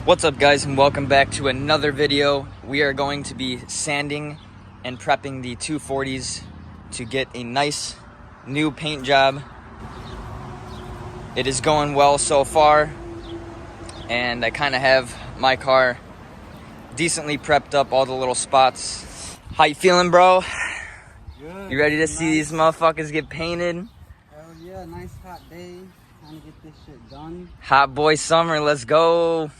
What's up, guys, and welcome back to another video. We are going to be sanding and prepping the 240s to get a nice new paint job. It is going well so far, and I kind of have my car decently prepped up, all the little spots. How you feeling, bro? Good. You ready to see these motherfuckers get painted? Hell yeah, nice hot day. Trying to get this shit done. Hot boy summer, let's go.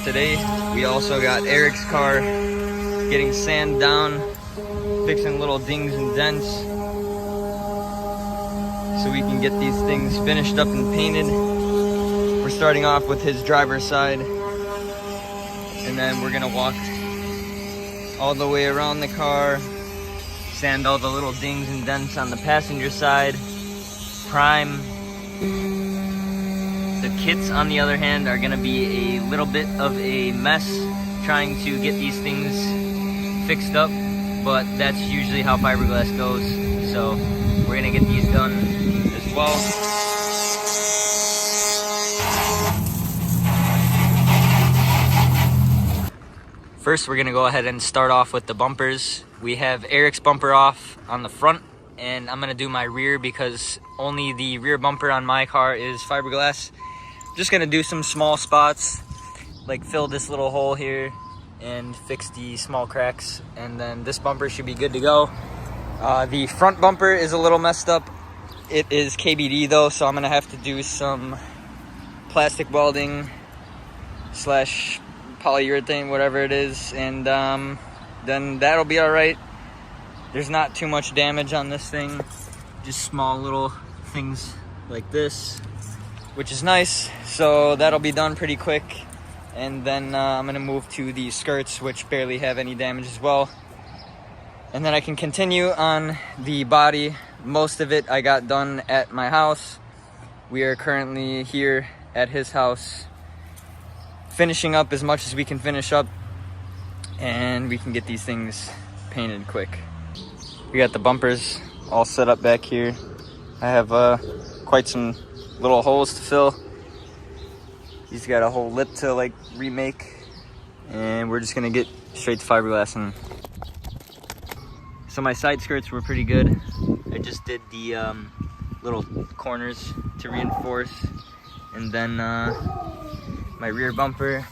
Today, we also got Eric's car getting sand down, fixing little dings and dents so we can get these things finished up and painted. We're starting off with his driver's side, and then we're gonna walk all the way around the car, sand all the little dings and dents on the passenger side, prime. The kits, on the other hand, are gonna be a little bit of a mess trying to get these things fixed up, but that's usually how fiberglass goes. So we're gonna get these done as well. First, we're gonna go ahead and start off with the bumpers. We have Eric's bumper off on the front, and I'm gonna do my rear because only the rear bumper on my car is fiberglass. Just gonna do some small spots, like fill this little hole here and fix the small cracks, and then this bumper should be good to go. The front bumper is a little messed up. It is KBD though, so I'm gonna have to do some plastic welding slash polyurethane, whatever it is, and then that'll be all right. There's not too much damage on this thing, just small little things like this, which is nice. So that'll be done pretty quick, and then I'm gonna move to the skirts, which barely have any damage as well, and then I can continue on the body. Most of it I got done at my house. We are currently here at his house finishing up as much as we can finish up, and we can get these things painted quick. We got the bumpers all set up back here. I have quite some little holes to fill. He's got a whole lip to like remake, and we're just gonna get straight to fiberglass. And so my side skirts were pretty good. I just did the little corners to reinforce, and then my rear bumper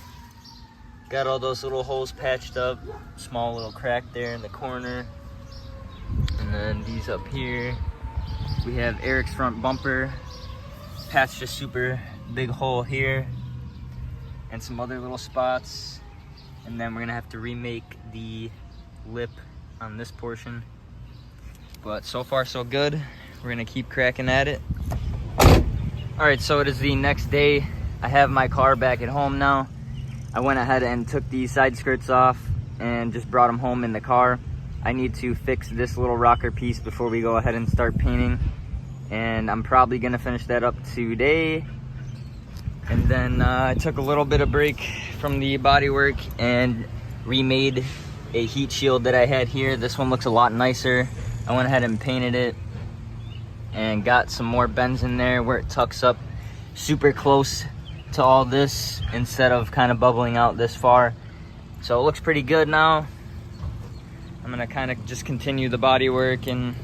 got all those little holes patched up, small little crack there in the corner, and then these up here. We have Eric's front bumper, patched a super big hole here, and some other little spots, and then we're gonna have to remake the lip on this portion. But so far so good. We're gonna keep cracking at it. All right, so it is the next day. I have my car back at home now. I went ahead and took the side skirts off and just brought them home in the car. I need to fix this little rocker piece before we go ahead and start painting, and I'm probably gonna finish that up today. And then I took a little bit of break from the Bodywork and remade a heat shield that I had here. This one looks a lot nicer. I went ahead and painted it and got some more bends in there where it tucks up super close to all this instead of kind of bubbling out this far. So it looks pretty good now. I'm gonna kind of just continue the body work and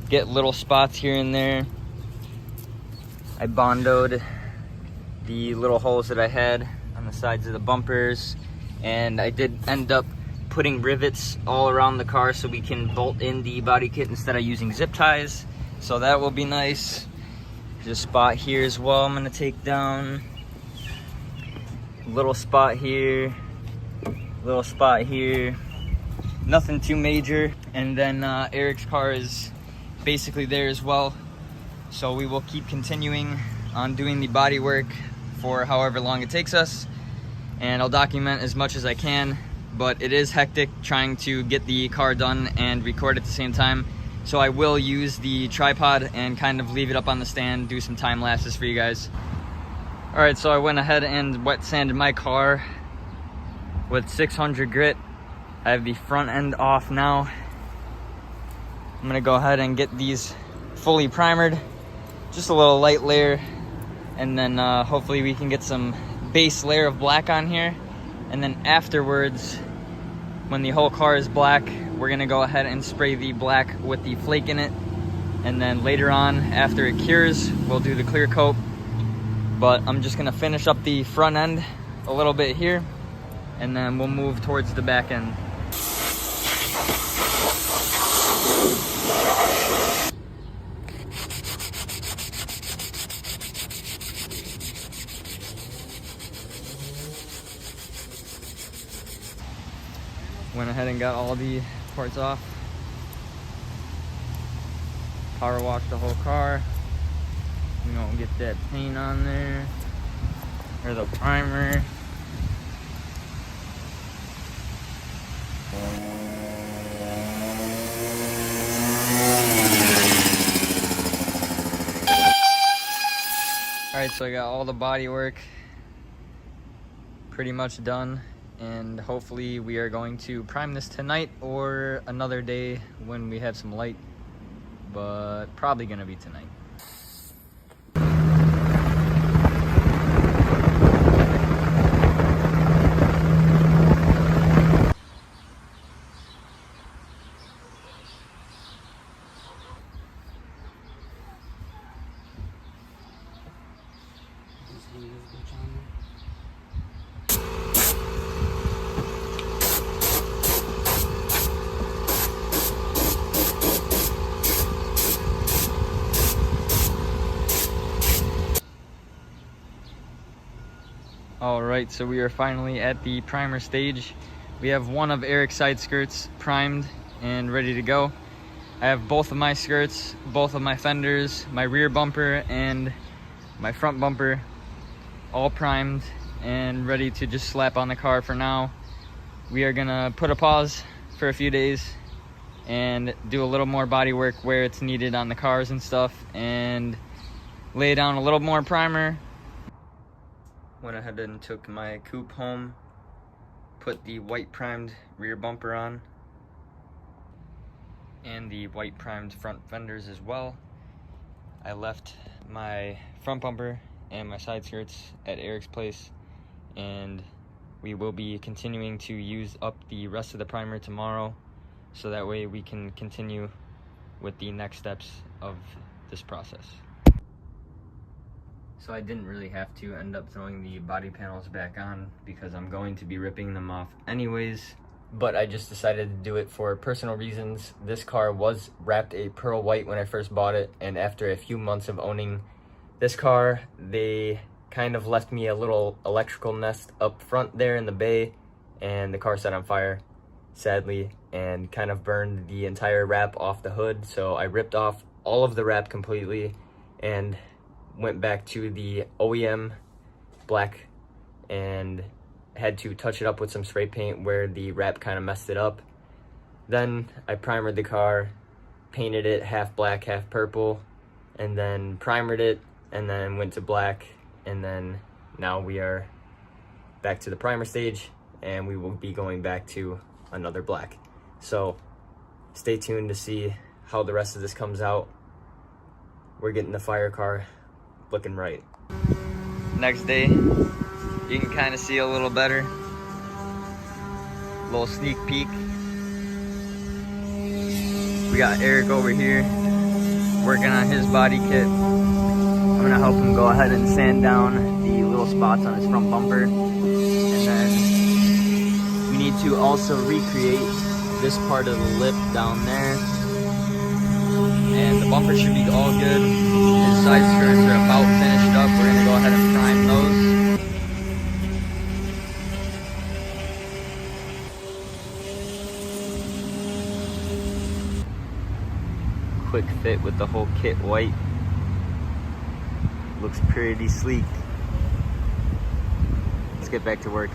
get little spots here and there. I bondoed the little holes that I had on the sides of the bumpers, and I did end up putting rivets all around the car so we can bolt in the body kit instead of using zip ties. So that will be nice. There's a spot here as well I'm gonna take down. Little spot here, little spot here. Nothing too major. And then Eric's car is basically there as well. So we will keep continuing on doing the body work for however long it takes us, and I'll document as much as I can. But it is hectic trying to get the car done and record at the same time. So I will use the tripod and kind of leave it up on the stand, do some time lapses for you guys. All right, so I went ahead and wet sanded my car with 600 grit. I have the front end off now. I'm gonna go ahead and get these fully primered, just a little light layer, and then hopefully we can get some base layer of black on here. And then afterwards, when the whole car is black, we're gonna go ahead and spray the black with the flake in it. And then later on, after it cures, we'll do the clear coat. But I'm just gonna finish up the front end a little bit here, and then we'll move towards the back end. Went ahead and got all the parts off. Power washed the whole car. You know, get that paint on there, or the primer. All right, so I got all the body work pretty much done, and hopefully we are going to prime this tonight or another day when we have some light, but probably gonna be tonight. All right, so we are finally at the primer stage. We have one of Eric's side skirts primed and ready to go. I have both of my skirts, both of my fenders, my rear bumper and my front bumper all primed and ready to just slap on the car for now. We are gonna put a pause for a few days and do a little more body work where it's needed on the cars and stuff, and lay down a little more primer. Went ahead and took my coupe home, put the white primed rear bumper on, and the white primed front fenders as well. I left my front bumper and my side skirts at Eric's place, and we will be continuing to use up the rest of the primer tomorrow, so that way we can continue with the next steps of this process. So I didn't really have to end up throwing the body panels back on because I'm going to be ripping them off anyways, but I just decided to do it for personal reasons. This car was wrapped a pearl white when I first bought it, and after a few months of owning this car, they kind of left me a little electrical nest up front there in the bay, and the car set on fire, sadly, and kind of burned the entire wrap off the hood. So I ripped off all of the wrap completely and went back to the OEM black and had to touch it up with some spray paint where the wrap kind of messed it up. Then I primered the car, painted it half black, half purple, and then primered it, and then went to black, and then now we are back to the primer stage, and we will be going back to another black. So stay tuned to see how the rest of this comes out. We're getting the fire car looking right. Next day, you can kind of see a little better. Little sneak peek. We got Eric over here working on his body kit. I'm gonna help him go ahead and sand down the little spots on his front bumper. And then we need to also recreate this part of the lip down there. And the bumper should be all good. His side skirts are about finished up. We're gonna go ahead and prime those. Quick fit with the whole kit white. Looks pretty sleek. Let's get back to work.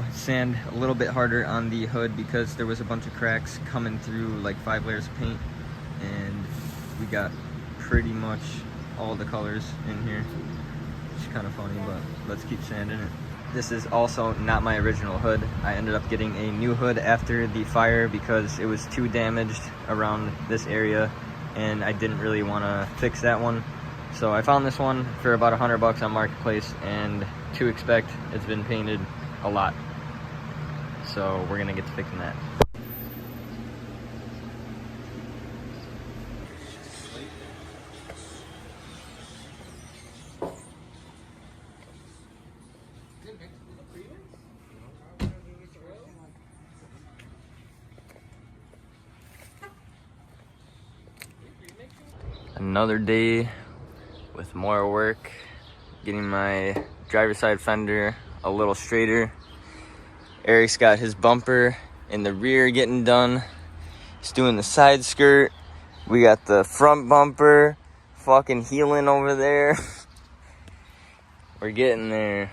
go sand a little bit harder on the hood because there was a bunch of cracks coming through like 5 layers of paint, and we got pretty much all the colors in here. It's kind of funny, but let's keep sanding it. This is also not my original hood. I ended up getting a new hood after the fire because it was too damaged around this area and I didn't really want to fix that one. So I found this one for about $100 on Marketplace, and to expect, it's been painted a lot. So we're gonna get to fixing that. Another day with more work, getting my driver's side fender a little straighter. Eric's got his bumper in the rear getting done. He's doing the side skirt. We got the front bumper fucking healing over there. We're getting there.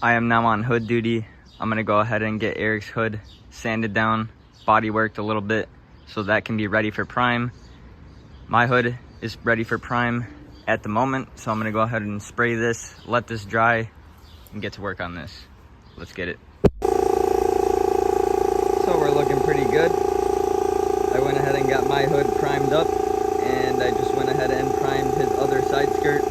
I am now on hood duty. I'm gonna go ahead and get Eric's hood sanded down, body worked a little bit, so that can be ready for prime. My hood is ready for prime at the moment, so I'm gonna go ahead and spray this, let this dry, and get to work on this. Let's get it. So we're looking pretty good. I went ahead and got my hood primed up, and I just went ahead and primed his other side skirt.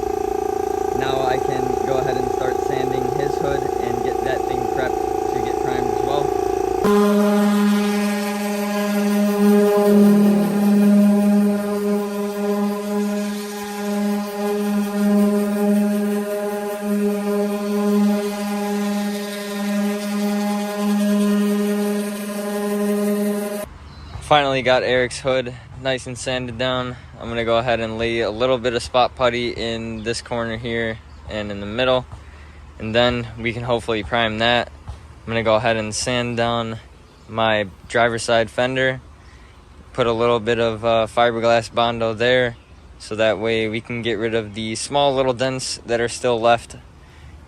Now I can go ahead and start sanding his hood and get that thing prepped to get primed as well. Finally got Eric's hood nice and sanded down. I'm gonna go ahead and lay a little bit of spot putty in this corner here and in the middle, and then we can hopefully prime that. I'm gonna go ahead and sand down my driver's side fender, put a little bit of fiberglass Bondo there, so that way we can get rid of the small little dents that are still left,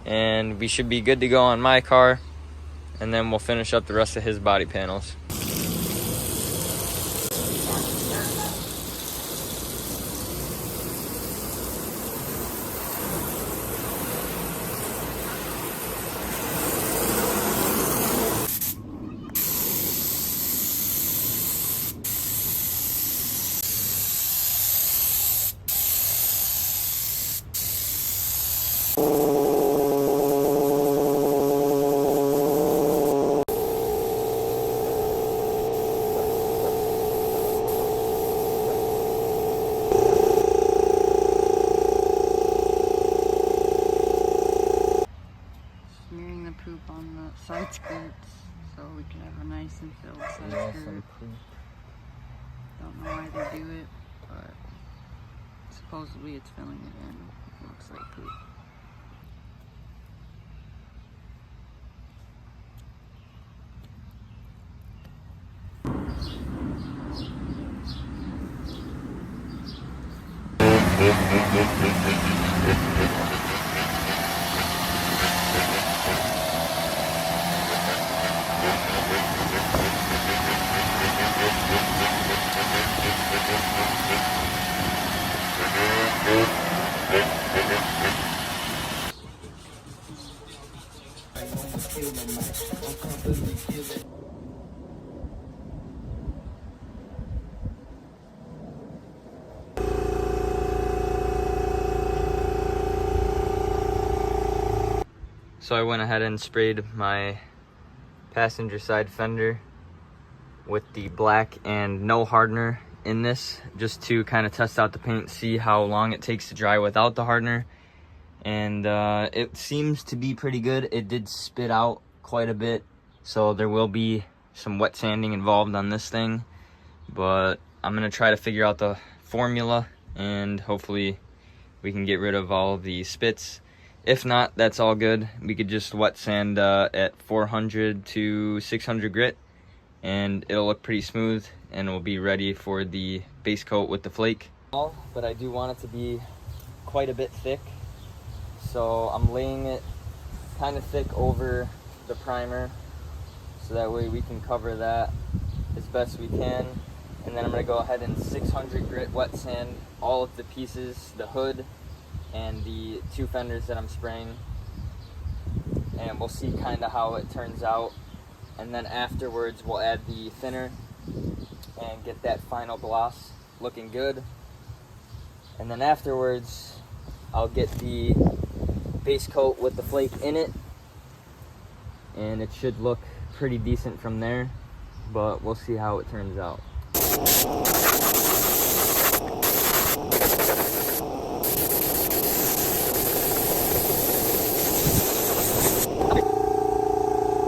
and we should be good to go on my car, and then we'll finish up the rest of his body panels. Smearing the poop on the side skirts so we can have a nice and filled side skirt. Don't know why they do it, but supposedly it's filling it in. It looks like poop. So I went ahead and sprayed my passenger side fender with the black and no hardener in this, just to kind of test out the paint, see how long it takes to dry without the hardener. And it seems to be pretty good. It did spit out quite a bit, so there will be some wet sanding involved on this thing, but I'm gonna try to figure out the formula and hopefully we can get rid of all of the spits. If not, that's all good. We could just wet sand at 400 to 600 grit, and it'll look pretty smooth, and we'll be ready for the base coat with the flake. But I do want it to be quite a bit thick, so I'm laying it kind of thick over the primer, so that way we can cover that as best we can. And then I'm going to go ahead and 600 grit wet sand all of the pieces, the hood and the 2 fenders that I'm spraying, and we'll see kind of how it turns out. And then afterwards we'll add the thinner and get that final gloss looking good. And then afterwards I'll get the base coat with the flake in it, and it should look pretty decent from there, but we'll see how it turns out.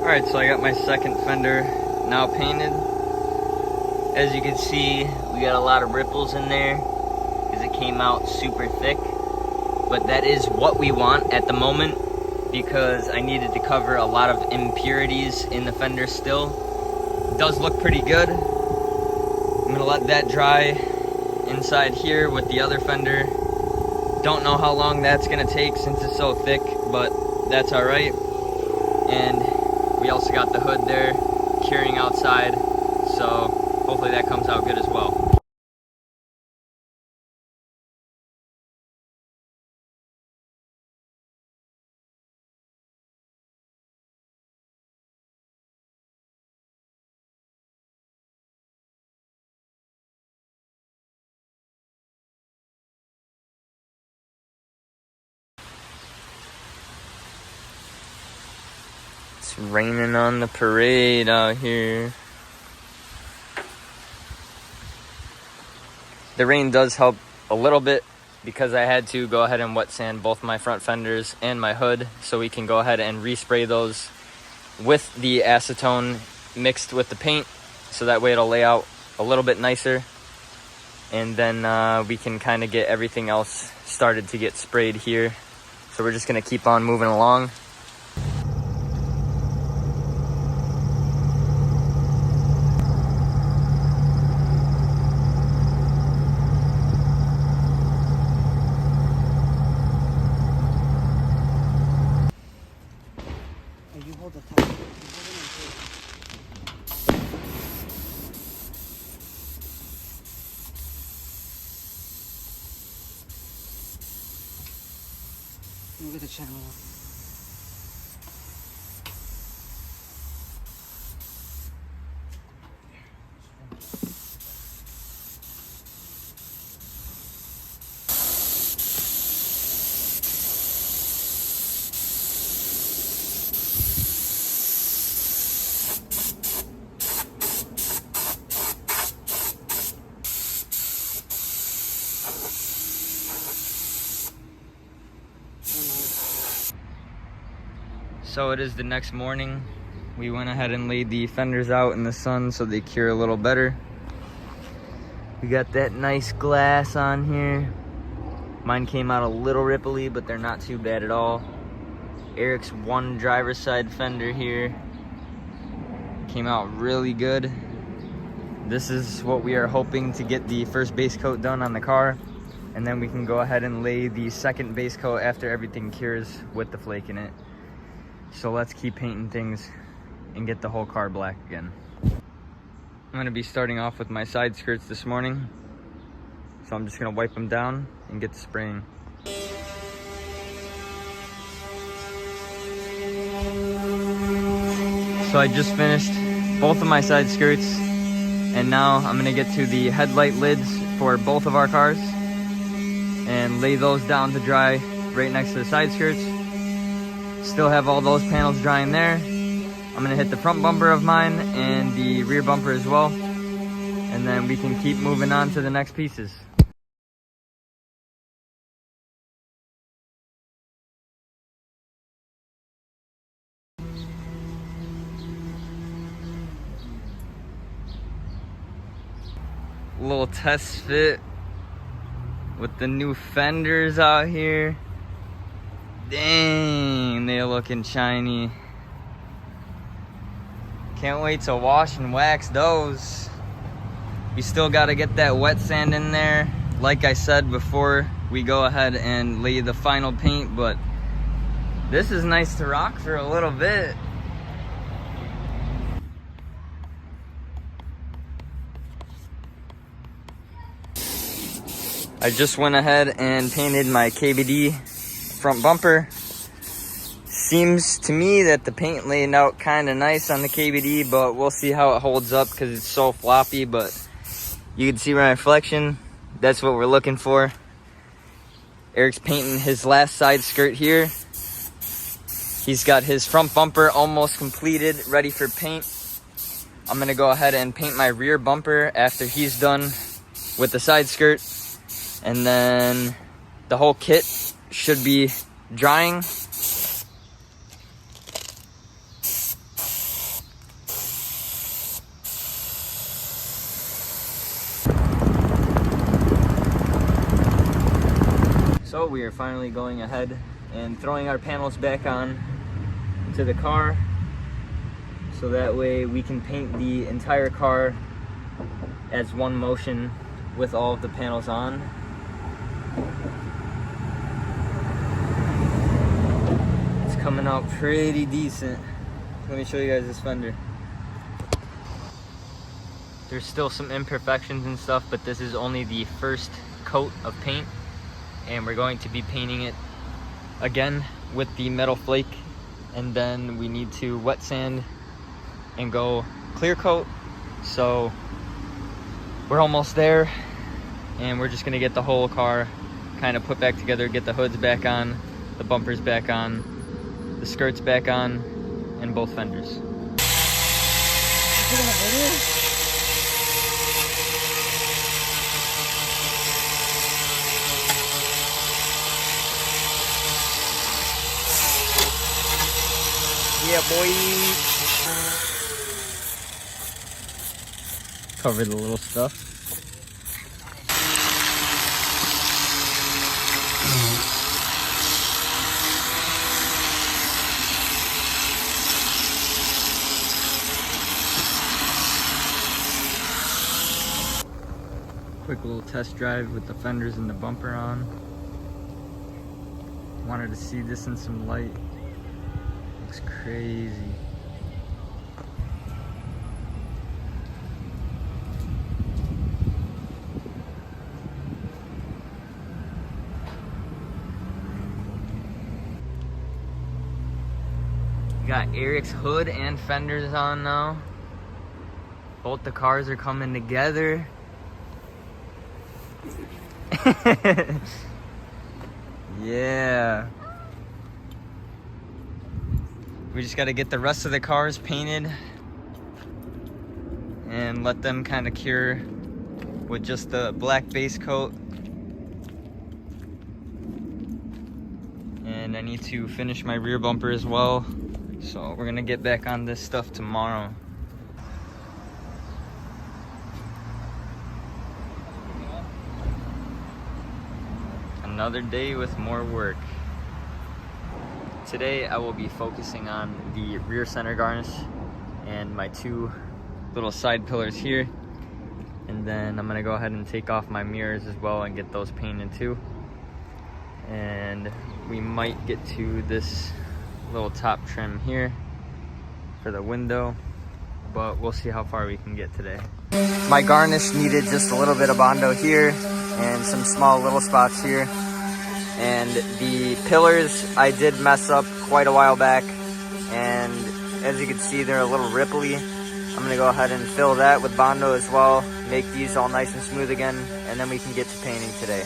Alright, so I got my second fender now painted. As you can see, we got a lot of ripples in there because it came out super thick, but that is what we want at the moment because I needed to cover a lot of impurities in the fender still. It does look pretty good. I'm gonna let that dry inside here with the other fender. Don't know how long that's gonna take since it's so thick, but that's all right. And we also got the hood there curing outside, so hopefully that comes out good as well. It's raining on the parade out here. The rain does help a little bit because I had to go ahead and wet sand both my front fenders and my hood, so we can go ahead and respray those with the acetone mixed with the paint, so that way it'll lay out a little bit nicer. And then we can kind of get everything else started to get sprayed here. So we're just gonna keep on moving along. You hold the top. You hold it and look at the channel. So it is the next morning. We went ahead and laid the fenders out in the sun so they cure a little better. We got that nice glass on here. Mine came out a little ripply, but they're not too bad at all. Eric's one driver's side fender here came out really good. This is what we are hoping to get the first base coat done on the car, and then we can go ahead and lay the second base coat after everything cures with the flake in it. So let's keep painting things and get the whole car black again. I'm gonna be starting off with my side skirts this morning. So I'm just gonna wipe them down and get to spraying. So I just finished both of my side skirts, and now I'm gonna get to the headlight lids for both of our cars and lay those down to dry right next to the side skirts. Still have all those panels drying there. I'm gonna hit the front bumper of mine and the rear bumper as well, and then we can keep moving on to the next pieces. Little test fit with the new fenders out here. Dang, they're looking shiny. Can't wait to wash and wax those. We still got to get that wet sand in there. Like I said before we go ahead and lay the final paint, but this is nice to rock for a little bit. I just went ahead and painted my KBD front bumper. Seems to me that the paint laid out kind of nice on the KBD, but we'll see how it holds up because it's so floppy. But you can see my reflection. That's what we're looking for. Eric's painting his last side skirt here. He's got his front bumper almost completed, ready for paint. I'm gonna go ahead and paint my rear bumper after he's done with the side skirt. And then the whole kit should be drying. So we are finally going ahead and throwing our panels back on to the car, so that way we can paint the entire car as one motion with all of the panels on. It's coming out pretty decent. Let me show you guys this fender. There's still some imperfections and stuff, but this is only the first coat of paint. And we're going to be painting it again with the metal flake, and then we need to wet sand and go clear coat. So we're almost there, and we're just gonna get the whole car kind of put back together, get the hoods back on, the bumpers back on, the skirts back on, and both fenders. Yeah, boy. Cover the little stuff. Quick little test drive with the fenders and the bumper on. Wanted to see this in some light. Looks crazy. Got Eric's hood and fenders on now. Both the cars are coming together. Yeah. We just got to get the rest of the cars painted and let them kind of cure with just the black base coat. And I need to finish my rear bumper as well. So we're gonna get back on this stuff tomorrow. Another day with more work. Today I will be focusing on the rear center garnish and my two little side pillars here. And then I'm gonna go ahead and take off my mirrors as well and get those painted too. And we might get to this little top trim here for the window, but we'll see how far we can get today. My garnish needed just a little bit of Bondo here and some small little spots here. And the pillars I did mess up quite a while back, and as you can see they're a little ripply. I'm gonna go ahead and fill that with Bondo as well, make these all nice and smooth again, and then we can get to painting today.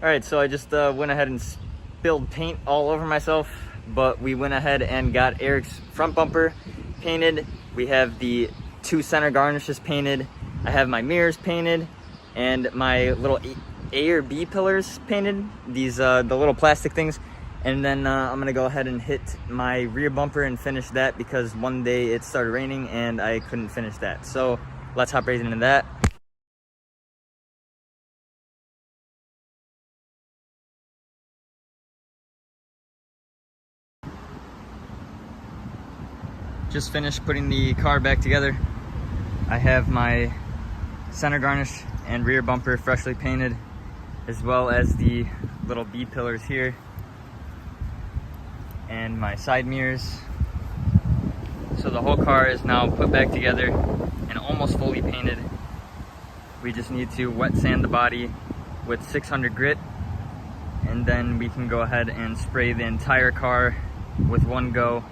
Alright, so I just went ahead and spilled paint all over myself, but we went ahead and got Eric's front bumper painted. We have the two center garnishes painted. I have my mirrors painted and my little A or B pillars painted, these the little plastic things. And then I'm gonna go ahead and hit my rear bumper and finish that because one day it started raining and I couldn't finish that. So let's hop right into that. Just finished putting the car back together. I have my center garnish and rear bumper freshly painted, as well as the little B pillars here and my side mirrors. So the whole car is now put back together and almost fully painted. We just need to wet sand the body with 600 grit, and then we can go ahead and spray the entire car with one go,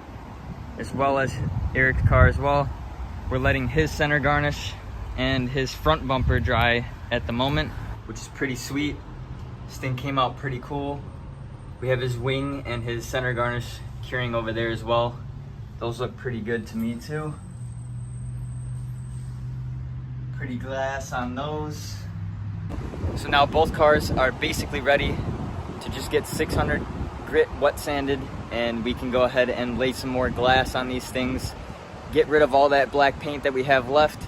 as well as Eric's car as well. We're letting his center garnish and his front bumper dry at the moment, which is pretty sweet. This thing came out pretty cool. We have his wing and his center garnish curing over there as well. Those look pretty good to me too. Pretty glass on those. So now both cars are basically ready to just get 600 grit wet sanded, and we can go ahead and lay some more glass on these things, get rid of all that black paint that we have left,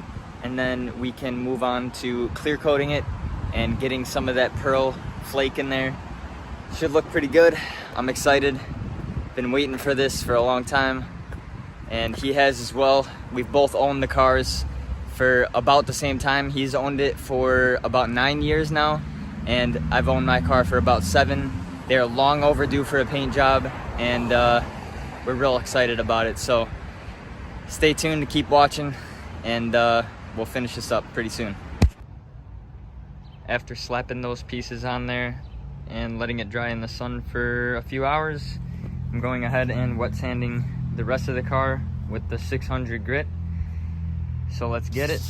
and then we can move on to clear coating it and getting some of that pearl flake in there. Should look pretty good. I'm excited. Been waiting for this for a long time, and he has as well. We've both owned the cars for about the same time. He's owned it for about 9 years now, and I've owned my car for about 7. They're long overdue for a paint job, and we're real excited about it. So stay tuned to keep watching, and we'll finish this up pretty soon. After slapping those pieces on there and letting it dry in the sun for a few hours, I'm going ahead and wet sanding the rest of the car with the 600 grit. So let's get it.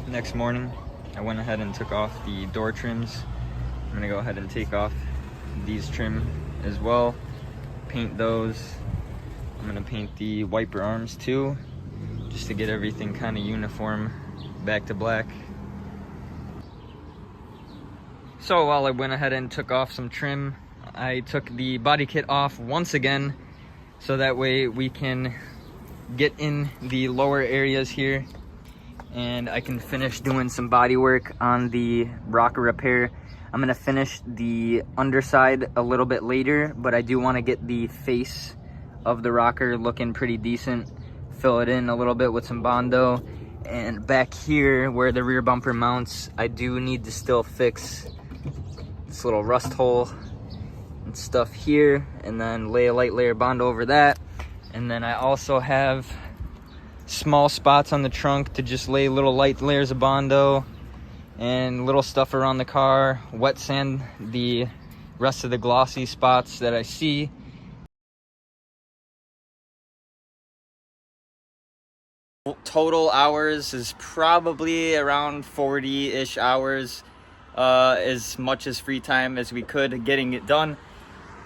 Next morning, I went ahead and took off the door trims. I'm gonna go ahead and take off these trim as well, paint those. I'm gonna paint the wiper arms too, just to get everything kind of uniform back to black. So while I went ahead and took off some trim, I took the body kit off once again, so that way we can get in the lower areas here and I can finish doing some body work on the rocker repair. I'm gonna finish the underside a little bit later, but I do want to get the face of the rocker looking pretty decent, fill it in a little bit with some Bondo. And back here where the rear bumper mounts, I do need to still fix this little rust hole and stuff here, and then lay a light layer Bondo over that. And then I also have small spots on the trunk to just lay little light layers of Bondo and little stuff around the car, wet sand the rest of the glossy spots that I see. Total hours is probably around 40-ish hours, as much as free time as we could getting it done.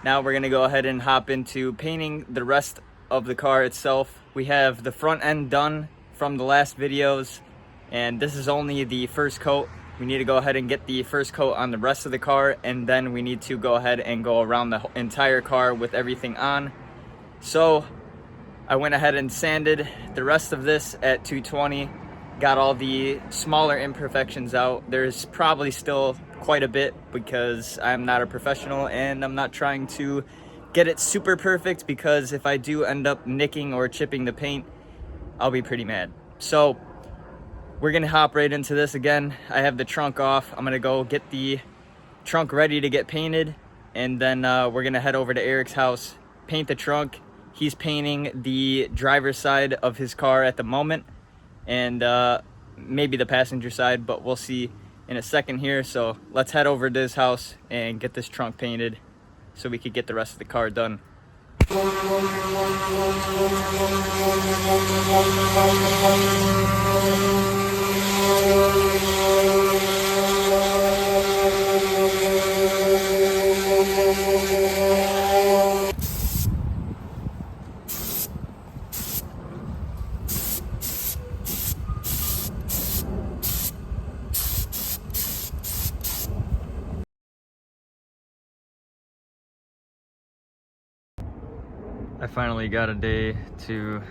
Now we're gonna go ahead and hop into painting the rest of the car itself. We have the front end done from the last videos, and this is only the first coat. We need to go ahead and get the first coat on the rest of the car, and then we need to go ahead and go around the entire car with everything on. So I went ahead and sanded the rest of this at 220, got all the smaller imperfections out. There's probably still quite a bit because I'm not a professional and I'm not trying to get it super perfect, because if I do end up nicking or chipping the paint, I'll be pretty mad. So we're gonna hop right into this again. I have the trunk off. I'm gonna go get the trunk ready to get painted, and then we're gonna head over to Eric's house, paint the trunk. He's painting the driver's side of his car at the moment, and maybe the passenger side, but we'll see in a second here. So let's head over to his house and get this trunk painted so we could get the rest of the car done. I finally got a day to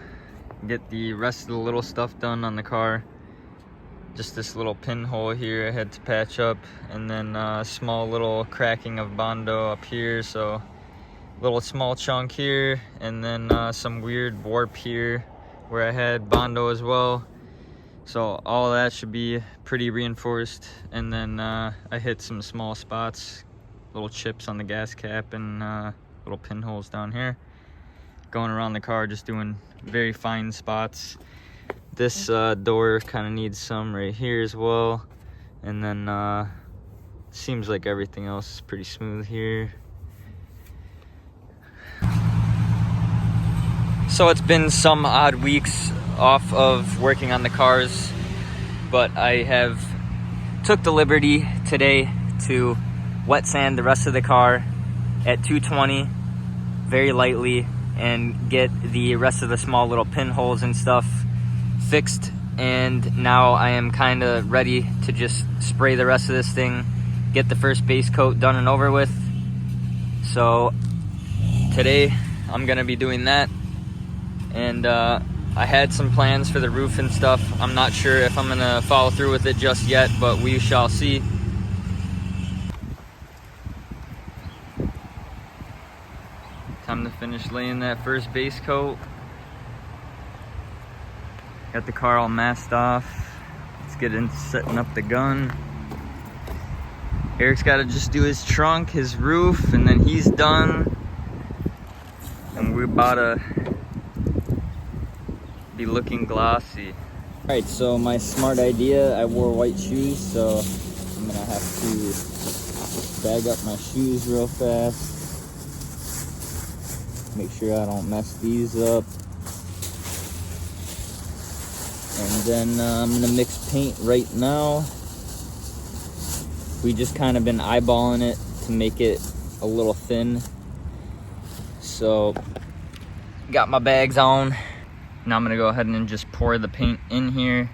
get the rest of the little stuff done on the car. Just this little pinhole here I had to patch up, and then a small little cracking of Bondo up here, so little small chunk here, and then some weird warp here where I had Bondo as well. So all that should be pretty reinforced. And then I hit some small spots, little chips on the gas cap, and little pinholes down here. Going around the car, just doing very fine spots. This door kind of needs some right here as well. And then seems like everything else is pretty smooth here. So it's been some odd weeks off of working on the cars, but I have took the liberty today to wet sand the rest of the car at 220 very lightly and get the rest of the small little pinholes and stuff fixed. And now I am kind of ready to just spray the rest of this thing, get the first base coat done and over with. So today I'm gonna be doing that. And I had some plans for the roof and stuff. I'm not sure if I'm gonna follow through with it just yet, but we shall see. Time to finish laying that first base coat. Got the car all masked off. Let's get into setting up the gun. Eric's gotta just do his trunk, his roof, and then he's done. And we're about to be looking glossy. All right, so my smart idea, I wore white shoes, so I'm gonna have to bag up my shoes real fast. Make sure I don't mess these up. And then I'm gonna mix paint right now. We just kind of been eyeballing it to make it a little thin. So, got my bags on. Now I'm gonna go ahead and just pour the paint in here,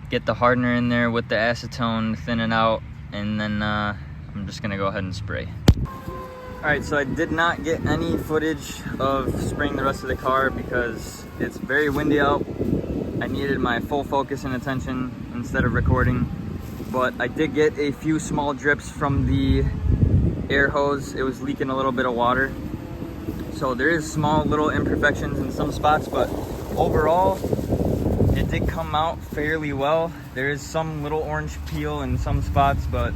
get the hardener in there with the acetone, thin it out, and then I'm just gonna go ahead and spray. All right, so I did not get any footage of spraying the rest of the car because it's very windy out. I needed my full focus and attention instead of recording, but I did get a few small drips from the air hose. It was leaking a little bit of water. So there is small little imperfections in some spots, but overall, it did come out fairly well. There is some little orange peel in some spots, but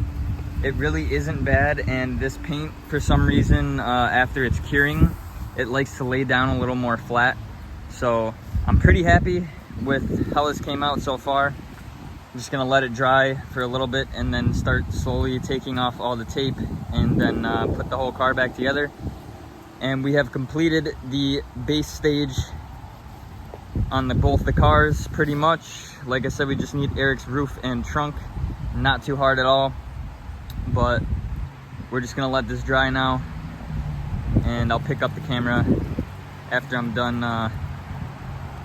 it really isn't bad. And this paint, for some reason, after it's curing, it likes to lay down a little more flat. So I'm pretty happy with how this came out so far. I'm just gonna let it dry for a little bit and then start slowly taking off all the tape and then put the whole car back together. And we have completed the base stage on both the cars pretty much. Like I said, we just need Eric's roof and trunk. Not too hard at all, but we're just gonna let this dry now, and I'll pick up the camera after I'm done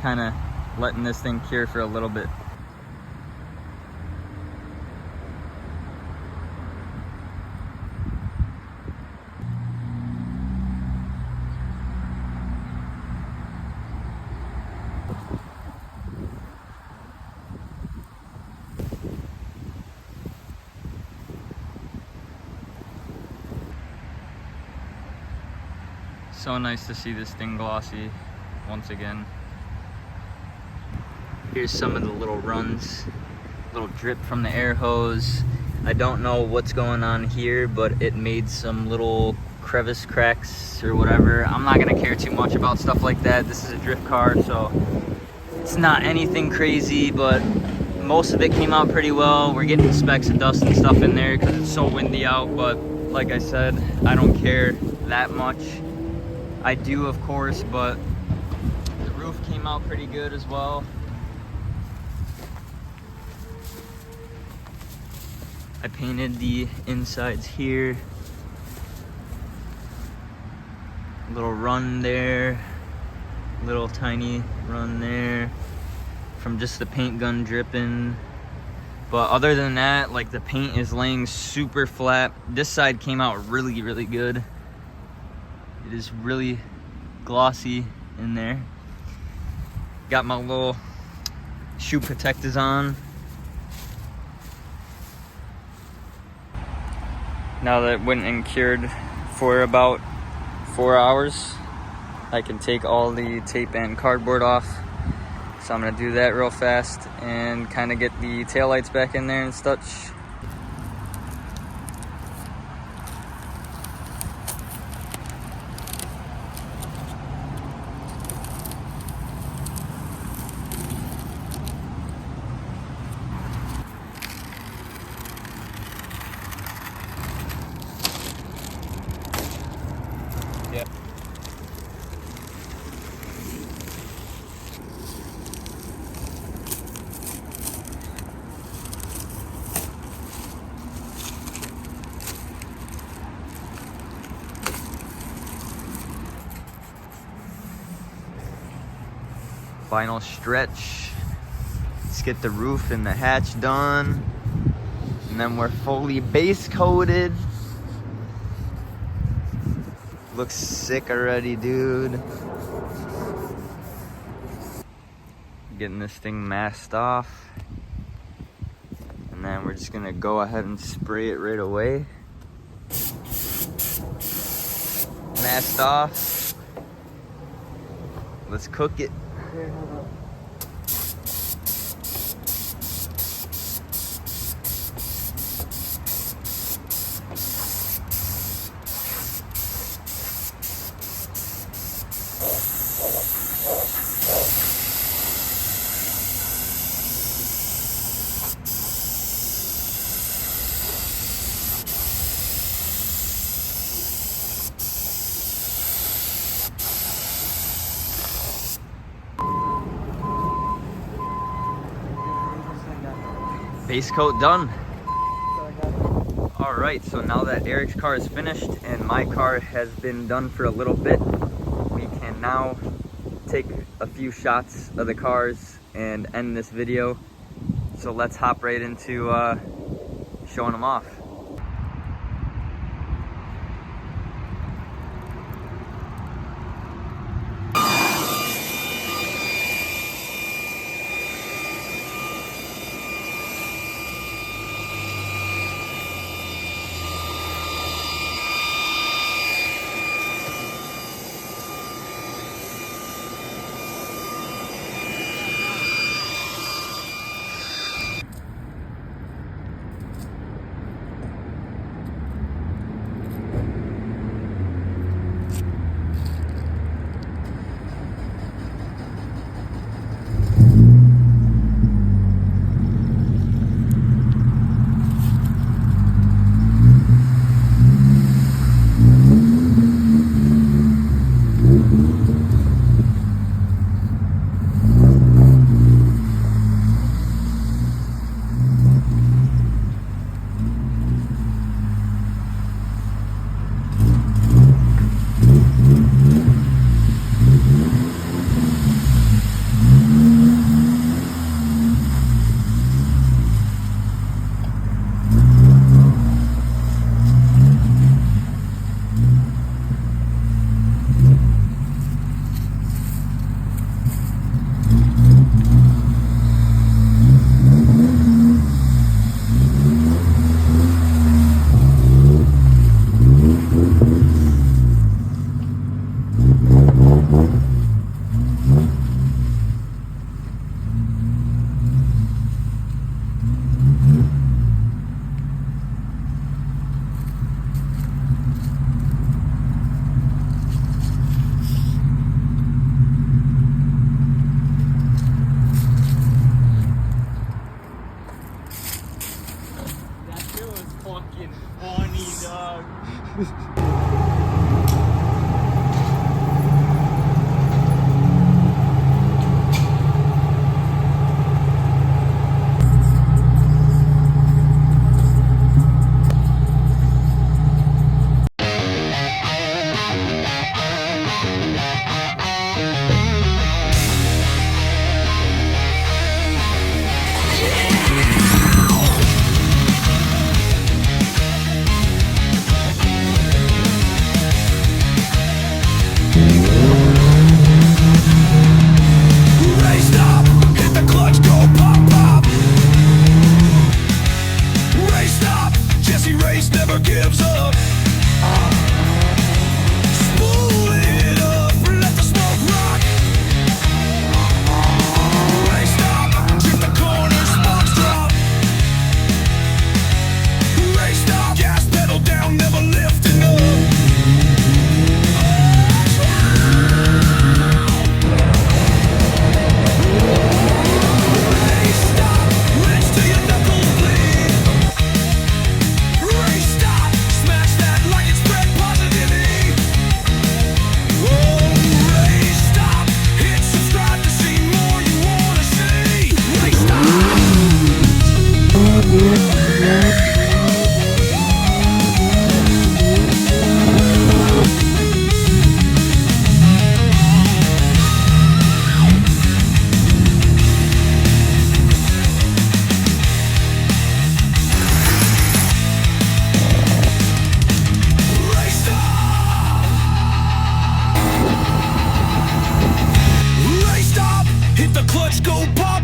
kind of letting this thing cure for a little bit. So nice to see this thing glossy once again. Here's some of the little runs, little drip from the air hose. I don't know what's going on here, but it made some little crevice cracks or whatever. I'm not gonna care too much about stuff like that. This is a drift car, so it's not anything crazy, but most of it came out pretty well. We're getting specks of dust and stuff in there because it's so windy out, but like I said, I don't care that much. I do, of course, but the roof came out pretty good as well. I painted the insides here. Little run there, little tiny run there from just the paint gun dripping. But other than that, like, the paint is laying super flat. This side came out really, really good. It is really glossy in there. Got my little shoe protectors on. Now that it went and cured for about 4 hours, I can take all the tape and cardboard off. So I'm gonna do that real fast and kind of get the taillights back in there and such. Yeah. Final stretch. Let's get the roof and the hatch done. And then we're fully base coated. Looks sick already, dude. Getting this thing masked off. And then we're just gonna go ahead and spray it right away. Masked off. Let's cook it. Here, hold up. Base coat done. All right, so now that Eric's car is finished and my car has been done for a little bit, we can now take a few shots of the cars and end this video. So let's hop right into showing them off. pop.